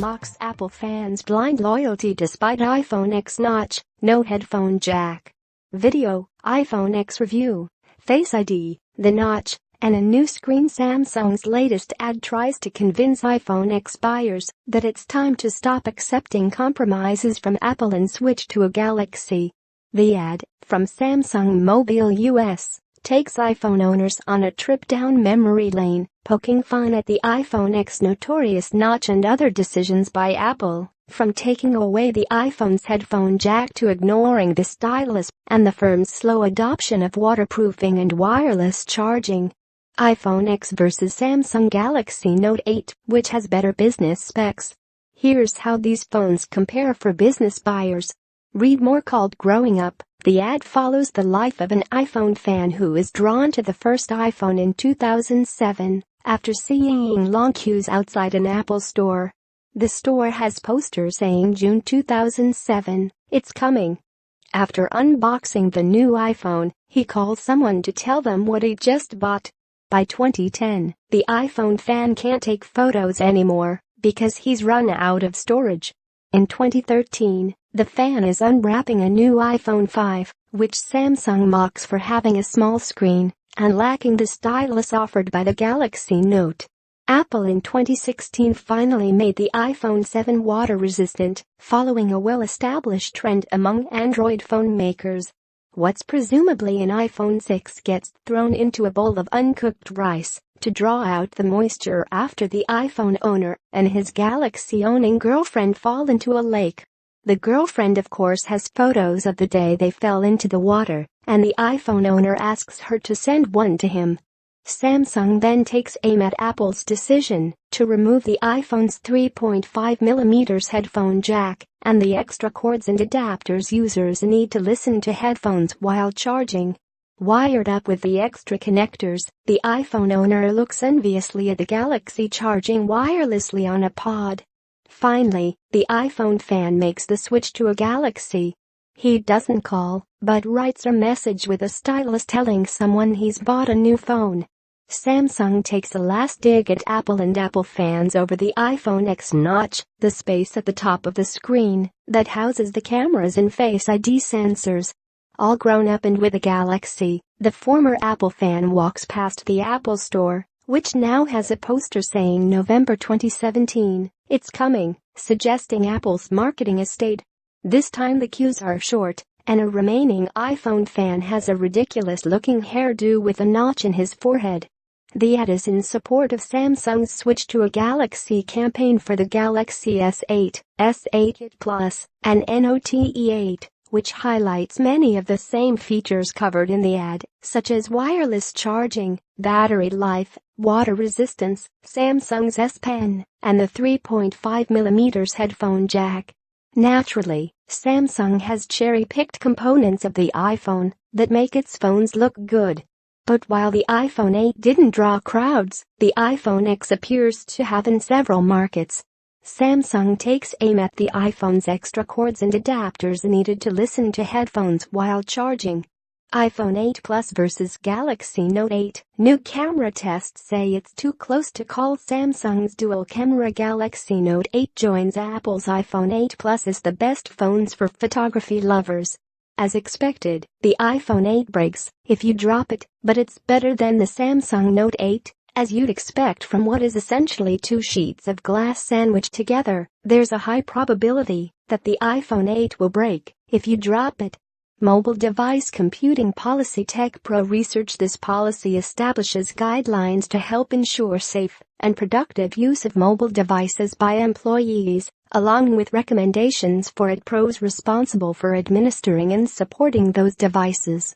shocks Apple fans' blind loyalty despite iPhone X notch, no headphone jack. Video, iPhone X review, Face ID, the notch, and a new screen. Samsung's latest ad tries to convince iPhone X buyers that it's time to stop accepting compromises from Apple and switch to a Galaxy. The ad, from Samsung Mobile US, takes iPhone owners on a trip down memory lane, poking fun at the iPhone X notorious notch and other decisions by Apple, from taking away the iPhone's headphone jack to ignoring the stylus and the firm's slow adoption of waterproofing and wireless charging. iPhone X versus Samsung Galaxy Note 8, which has better business specs. Here's how these phones compare for business buyers. Read more. Called Growing Up, the ad follows the life of an iPhone fan who is drawn to the first iPhone in 2007 after seeing long queues outside an Apple store. The store has posters saying June 2007, it's coming. After unboxing the new iPhone, he calls someone to tell them what he just bought. By 2010, the iPhone fan can't take photos anymore because he's run out of storage. In 2013, the fan is unwrapping a new iPhone 5, which Samsung mocks for having a small screen and lacking the stylus offered by the Galaxy Note. Apple in 2016 finally made the iPhone 7 water-resistant, following a well-established trend among Android phone makers. What's presumably an iPhone 6 gets thrown into a bowl of uncooked rice to draw out the moisture after the iPhone owner and his Galaxy-owning girlfriend fall into a lake. The girlfriend, of course, has photos of the day they fell into the water, and the iPhone owner asks her to send one to him. Samsung then takes aim at Apple's decision to remove the iPhone's 3.5mm headphone jack and the extra cords and adapters users need to listen to headphones while charging. Wired up with the extra connectors, the iPhone owner looks enviously at the Galaxy charging wirelessly on a pod. Finally, the iPhone fan makes the switch to a Galaxy. He doesn't call, but writes a message with a stylus telling someone he's bought a new phone. Samsung takes a last dig at Apple and Apple fans over the iPhone X notch, the space at the top of the screen that houses the cameras and Face ID sensors. All grown up and with a Galaxy, the former Apple fan walks past the Apple Store, which now has a poster saying November 2017, it's coming, suggesting Apple's marketing estate. This time the queues are short, and a remaining iPhone fan has a ridiculous-looking hairdo with a notch in his forehead. The ad is in support of Samsung's switch to a Galaxy campaign for the Galaxy S8, S8 Plus, and Note 8, which highlights many of the same features covered in the ad, such as wireless charging, battery life, water resistance, Samsung's S Pen, and the 3.5mm headphone jack. Naturally, Samsung has cherry-picked components of the iPhone that make its phones look good. But while the iPhone 8 didn't draw crowds, the iPhone X appears to have in several markets. Samsung takes aim at the iPhone's extra cords and adapters needed to listen to headphones while charging. iPhone 8 Plus versus Galaxy Note 8. New camera tests say it's too close to call Samsung's dual-camera Galaxy Note 8 joins Apple's iPhone 8 Plus as the best phones for photography lovers. As expected, the iPhone 8 breaks if you drop it, but it's better than the Samsung Note 8, as you'd expect from what is essentially two sheets of glass sandwiched together. There's a high probability that the iPhone 8 will break if you drop it. Mobile Device Computing Policy Tech Pro research. This policy establishes guidelines to help ensure safe and productive use of mobile devices by employees, along with recommendations for IT pros responsible for administering and supporting those devices.